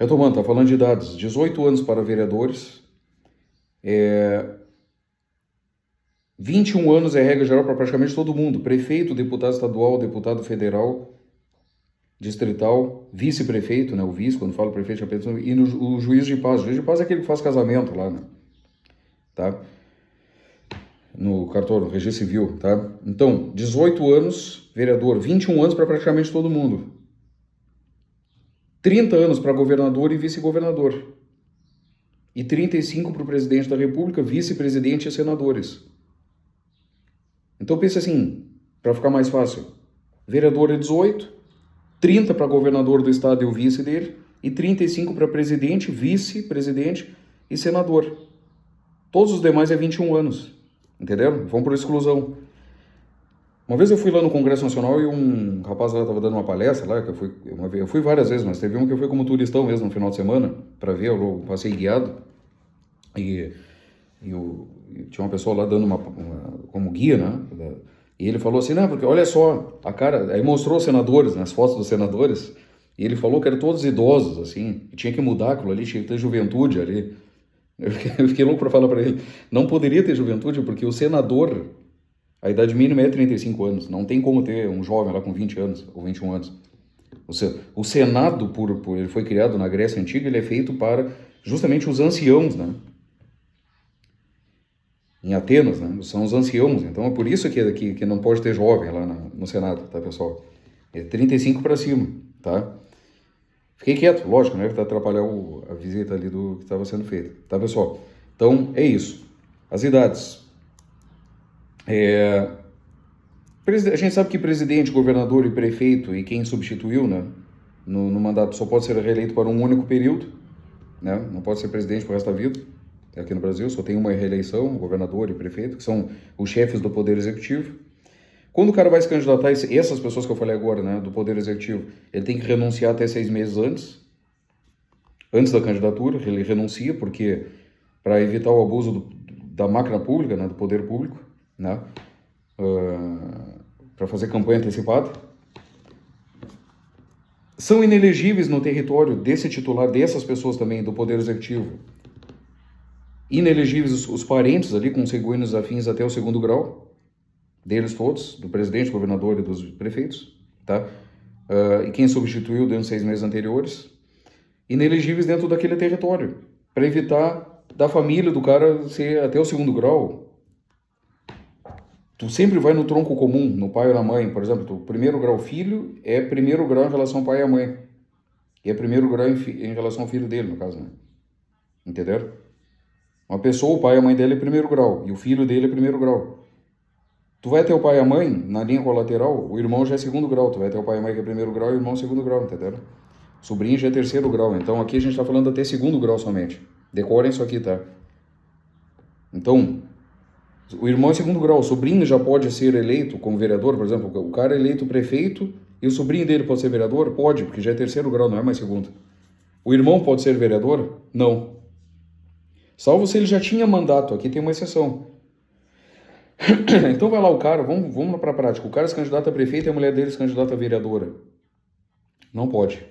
Retomando, tá falando de idades. 18 anos para vereadores, 21 anos é regra geral para praticamente todo mundo. Prefeito, deputado estadual, deputado federal, distrital, vice-prefeito, né? O vice, quando fala prefeito, já pensa, e o juiz de paz. O juiz de paz é aquele que faz casamento lá, né? Tá? No cartório, no registro civil, tá? Então, 18 anos, vereador, 21 anos para praticamente todo mundo. 30 anos para governador e vice-governador. E 35 para o presidente da República, vice-presidente e senadores. Então pensa assim, para ficar mais fácil. Vereador é 18, 30 para governador do estado e o vice dele, e 35 para presidente, vice-presidente e senador. Todos os demais é 21 anos. Entenderam? Vão por exclusão. Uma vez eu fui lá no Congresso Nacional e um rapaz lá estava dando uma palestra lá, que eu fui várias vezes, mas teve uma que eu fui como turistão mesmo no final de semana, para ver, eu passei guiado, e tinha uma pessoa lá dando como guia, né? E ele falou assim, não, porque olha só, a cara, aí mostrou os senadores, né, as fotos dos senadores, e ele falou que eram todos idosos, assim, e tinha que mudar aquilo ali, tinha que ter juventude ali. Eu fiquei louco para falar para ele, não poderia ter juventude, porque o senador, a idade mínima é 35 anos, não tem como ter um jovem lá com 20 anos, ou 21 anos. O Senado, ele foi criado na Grécia Antiga, ele é feito para justamente os anciãos, né? Em Atenas, né? São os anciãos, então é por isso que não pode ter jovem lá no Senado, tá, pessoal? É 35 para cima, tá? Fiquei quieto, lógico, né? Para atrapalhar a visita ali do que estava sendo feita, tá, pessoal? Então, é isso. As idades. A gente sabe que presidente, governador e prefeito e quem substituiu, né, no mandato só pode ser reeleito para um único período, né? Não pode ser presidente pro resto da vida. Aqui no Brasil só tem uma reeleição, governador e prefeito, que são os chefes do Poder Executivo. Quando o cara vai se candidatar, essas pessoas que eu falei agora, né, do Poder Executivo, ele tem que renunciar até 6 meses antes da candidatura, ele renuncia, porque para evitar o abuso da máquina pública, né, do poder público, né, para fazer campanha antecipada. São inelegíveis no território desse titular, dessas pessoas também, do Poder Executivo. Inelegíveis os parentes ali, consanguíneos afins até o 2º grau, deles todos, do presidente, do governador e dos prefeitos, tá? E quem substituiu dentro dos 6 meses anteriores. Inelegíveis dentro daquele território, para evitar da família do cara ser até o 2º grau. Tu sempre vai no tronco comum, no pai ou na mãe, por exemplo, o 1º grau filho é 1º grau em relação ao pai e à mãe. E é 1º grau em relação ao filho dele, no caso, né? Entenderam? Uma pessoa, o pai e a mãe dele é 1º grau, e o filho dele é 1º grau. Tu vai ter o pai e a mãe, na linha colateral, o irmão já é 2º grau. Tu vai ter o pai e a mãe que é 1º grau e o irmão 2º grau, entenderam? O sobrinho já é 3º grau, então aqui a gente tá falando até 2º grau somente. Decorem isso aqui, tá? Então, o irmão é 2º grau, o sobrinho já pode ser eleito como vereador, por exemplo, o cara é eleito prefeito e o sobrinho dele pode ser vereador? Pode, porque já é 3º grau, não é mais 2º. O irmão pode ser vereador? Não. Salvo se ele já tinha mandato, aqui tem uma exceção. Então vai lá o cara, vamos para a prática. O cara se candidata a prefeito e a mulher dele se candidata a vereadora. Não pode,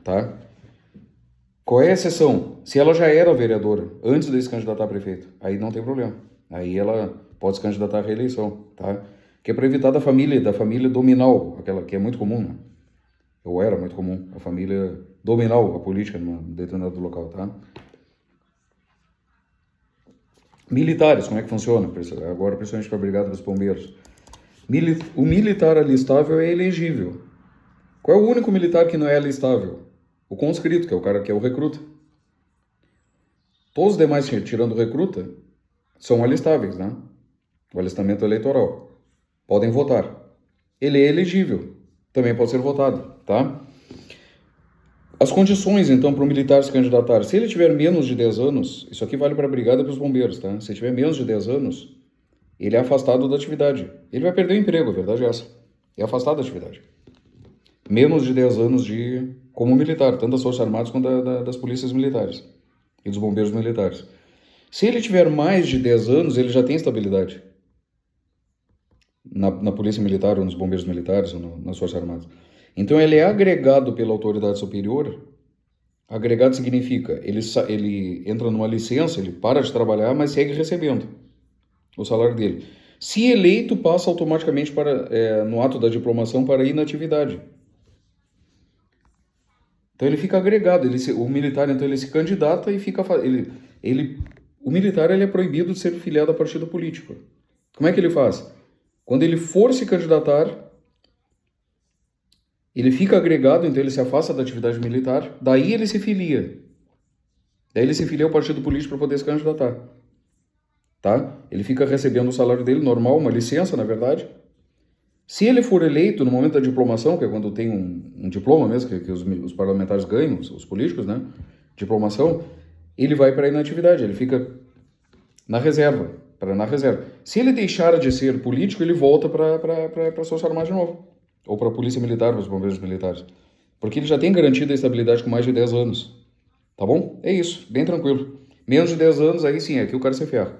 tá? Qual é a exceção? Se ela já era vereadora antes de se candidatar a prefeito, aí não tem problema. Aí ela pode se candidatar à reeleição, tá? Que é para evitar da família dominal, aquela que é muito comum, né? Ou era muito comum, a família dominal a política num determinado local, tá? Militares, como é que funciona? Agora, principalmente para a Brigada dos Bombeiros. O militar alistável é elegível. Qual é o único militar que não é alistável? O conscrito, que é o cara que é o recruta. Todos os demais, tirando o recruta, são alistáveis, né? O alistamento eleitoral. Podem votar. Ele é elegível. Também pode ser votado, tá? As condições, então, para o militar se candidatar. Se ele tiver menos de 10 anos, isso aqui vale para a Brigada e para os Bombeiros, tá? Se ele tiver menos de 10 anos, ele é afastado da atividade. Ele vai perder o emprego, a verdade é essa. É afastado da atividade. Menos de 10 anos como militar, tanto das Forças Armadas quanto das polícias militares e dos bombeiros militares. Se ele tiver mais de 10 anos, ele já tem estabilidade na polícia militar ou nos bombeiros militares ou nas Forças Armadas. Então ele é agregado pela autoridade superior Agregado significa, ele entra numa licença, ele para de trabalhar, mas segue recebendo o salário dele. Se eleito, passa automaticamente no ato da diplomação para inatividade. Então ele fica agregado, o militar então ele se candidata e fica o militar ele é proibido de ser filiado a partido político. Como é que ele faz? Quando ele for se candidatar, ele fica agregado, então ele se afasta da atividade militar, daí ele se filia. Daí ele se filia ao partido político para poder se candidatar. Tá? Ele fica recebendo o salário dele normal, uma licença, na verdade. Se ele for eleito no momento da diplomação, que é quando tem um diploma mesmo, que os parlamentares ganham, os políticos, né? Diplomação, ele vai para a inatividade, ele fica na reserva, Se ele deixar de ser político, ele volta para as Forças Armadas de novo. Ou para a Polícia Militar, para os bombeiros militares. Porque ele já tem garantido a estabilidade com mais de 10 anos. Tá bom? É isso, bem tranquilo. Menos de 10 anos, aí sim, aqui o cara se ferra.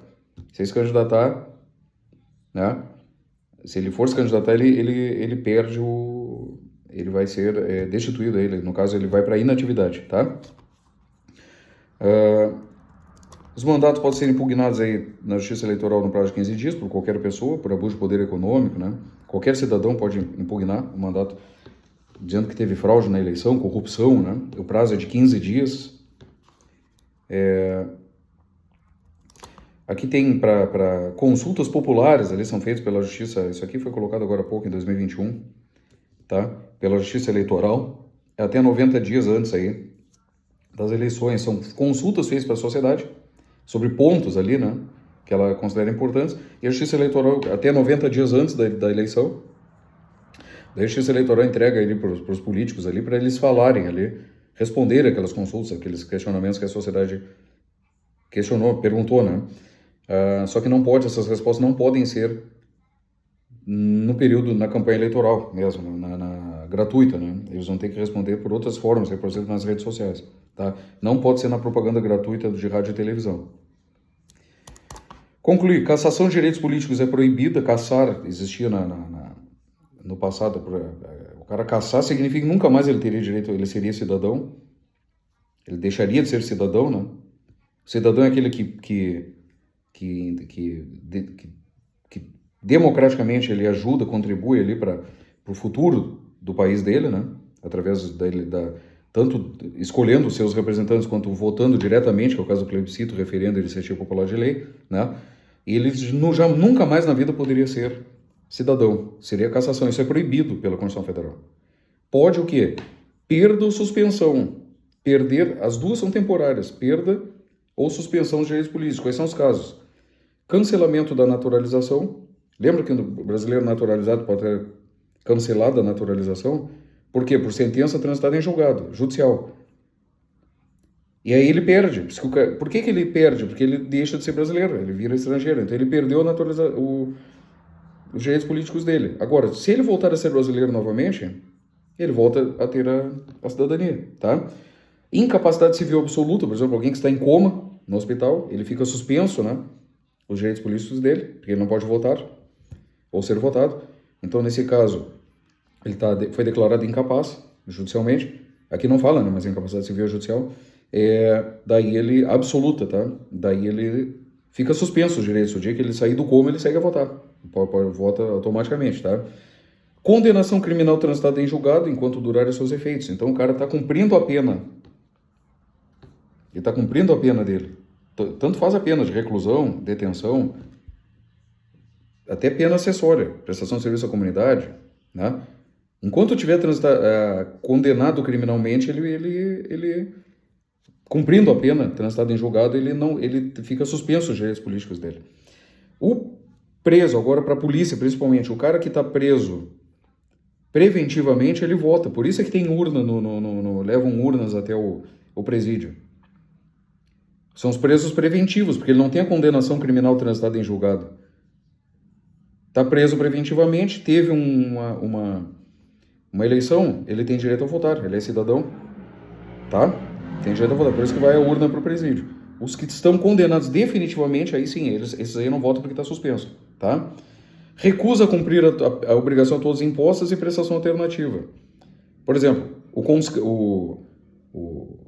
Se ele se candidatar, né? Se ele for se candidatar, ele perde ele vai ser destituído, no caso ele vai para inatividade, tá? Os mandatos podem ser impugnados aí na Justiça Eleitoral no prazo de 15 dias por qualquer pessoa, por abuso de poder econômico, né? Qualquer cidadão pode impugnar o mandato dizendo que teve fraude na eleição, corrupção, né? O prazo é de 15 dias. Aqui tem para consultas populares, ali são feitas pela Justiça, isso aqui foi colocado agora há pouco, em 2021, tá? Pela Justiça Eleitoral, até 90 dias antes aí das eleições. São consultas feitas pela sociedade sobre pontos ali, né? Que ela considera importantes, e a Justiça Eleitoral, até 90 dias antes da eleição, a Justiça Eleitoral entrega ele para os políticos ali, para eles falarem ali, responderem aquelas consultas, aqueles questionamentos que a sociedade perguntou, né? Só que essas respostas não podem ser no período, na campanha eleitoral mesmo, gratuita, né? Eles vão ter que responder por outras formas, por exemplo, nas redes sociais, tá? Não pode ser na propaganda gratuita de rádio e televisão. Concluir, cassação de direitos políticos é proibida, cassar existia no passado, o cara cassar significa que nunca mais ele teria direito, ele seria cidadão, ele deixaria de ser cidadão, né? O cidadão é aquele que democraticamente ele ajuda, contribui ali para o futuro do país dele, né? Através tanto escolhendo seus representantes quanto votando diretamente, que é o caso do plebiscito, referendo a iniciativa popular de lei, né? E ele nunca mais na vida poderia ser cidadão. Seria cassação. Isso é proibido pela Constituição Federal. Pode o quê? Perda ou suspensão. Perder, as duas são temporárias. Perda ou suspensão dos direitos políticos. Quais são os casos? Cancelamento da naturalização. Lembra que o brasileiro naturalizado pode ter cancelado a naturalização? Por quê? Por sentença transitada em julgado judicial. E aí ele perde. Por que ele perde? Porque ele deixa de ser brasileiro, ele vira estrangeiro. Então ele perdeu os direitos políticos dele. Agora, se ele voltar a ser brasileiro novamente, ele volta a ter a cidadania, tá? Incapacidade civil absoluta, por exemplo, alguém que está em coma no hospital, ele fica suspenso, né? Os direitos políticos dele, porque ele não pode votar ou ser votado. Então, nesse caso, ele foi declarado incapaz judicialmente. Aqui não fala, né? Mas incapacidade civil judicial. Daí ele absoluta, tá? Daí ele fica suspenso os direitos. O dia que ele sair do coma, ele segue a votar. Vota automaticamente, tá? Condenação criminal transitada em julgado enquanto durarem seus efeitos. Então o cara está cumprindo a pena. Ele está cumprindo a pena dele. Tanto faz a pena de reclusão, detenção, até pena acessória, prestação de serviço à comunidade, né? Enquanto tiver condenado criminalmente, ele cumprindo a pena, transitado em julgado, ele fica suspenso os direitos políticos dele. O preso, agora para a polícia principalmente, o cara que está preso preventivamente, ele vota. Por isso é que tem urna, levam urnas até o presídio. São os presos preventivos, porque ele não tem a condenação criminal transitada em julgado. Está preso preventivamente, teve uma eleição, ele tem direito a votar, ele é cidadão, tá? Tem direito a votar, por isso que vai a urna para o presídio. Os que estão condenados definitivamente, aí sim, esses aí não votam porque está suspenso, tá? Recusa cumprir a obrigação a todos impostas e prestação alternativa. Por exemplo, o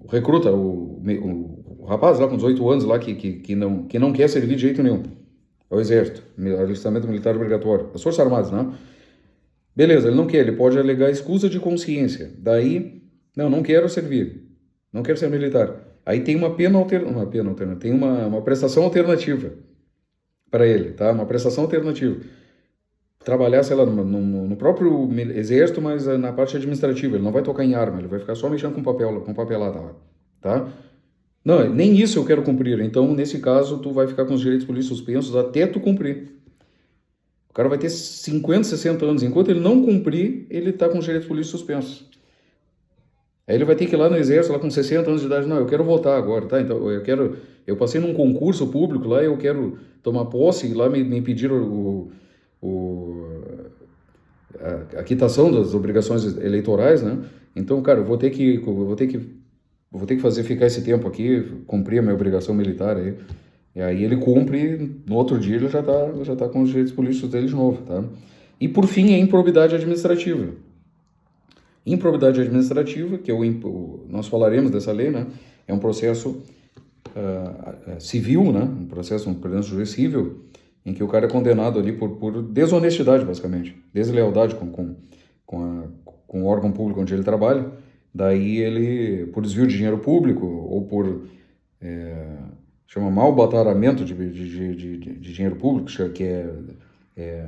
recruta, o rapaz lá com 18 anos lá que não quer servir de jeito nenhum ao exército, alistamento militar obrigatório, as Forças Armadas, né? Beleza, ele não quer, ele pode alegar escusa de consciência. Daí, não quero servir, não quero ser militar. Aí tem uma pena alternativa, tem uma prestação alternativa para ele, tá? Uma prestação alternativa. Trabalhar, sei lá, no próprio exército, mas na parte administrativa. Ele não vai tocar em arma, ele vai ficar só mexendo com papel, com papelada lá, tá? Não, nem isso eu quero cumprir. Então, nesse caso, tu vai ficar com os direitos políticos suspensos até tu cumprir. O cara vai ter 50, 60 anos. Enquanto ele não cumprir, ele tá com os direitos políticos suspensos. Aí ele vai ter que ir lá no exército, lá com 60 anos de idade. Não, eu quero votar agora, tá? Então, eu passei num concurso público lá, eu quero tomar posse, e lá me pediram a quitação das obrigações eleitorais, né? Então, cara, eu vou ter que ficar esse tempo aqui, cumprir a minha obrigação militar aí. E aí ele cumpre, no outro dia ele já tá com os direitos políticos dele de novo, tá? E por fim, a improbidade administrativa. Improbidade administrativa, que nós falaremos dessa lei, né? É um processo civil, né? Um processo de juiz civil, em que o cara é condenado ali por desonestidade, basicamente, deslealdade com o órgão público onde ele trabalha. Daí ele, por desvio de dinheiro público ou por chama malbaratamento de dinheiro público, que é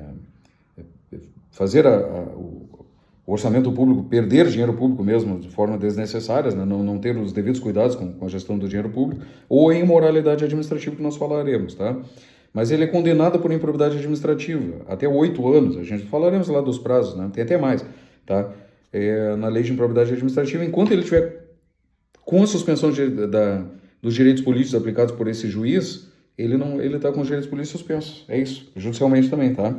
fazer o orçamento público perder dinheiro público mesmo de forma desnecessária, né? Não ter os devidos cuidados com a gestão do dinheiro público, ou a imoralidade administrativa, que nós falaremos, tá? Mas ele é condenado por improbidade administrativa, até 8 anos, a gente falaremos lá dos prazos, né? Tem até mais, tá? Na lei de improbidade administrativa, enquanto ele tiver com a suspensão dos direitos políticos aplicados por esse juiz, ele está com os direitos políticos suspensos, é isso, judicialmente também, tá?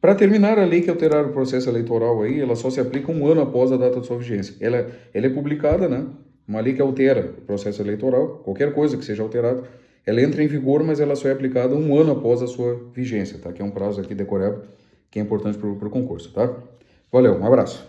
Para terminar, a lei que alterar o processo eleitoral aí, ela só se aplica um ano após a data de sua vigência. Ela é publicada, né? Uma lei que altera o processo eleitoral, qualquer coisa que seja alterada, ela entra em vigor, mas ela só é aplicada um ano após a sua vigência, tá? Que é um prazo aqui decorado que é importante para o concurso, tá? Valeu, um abraço.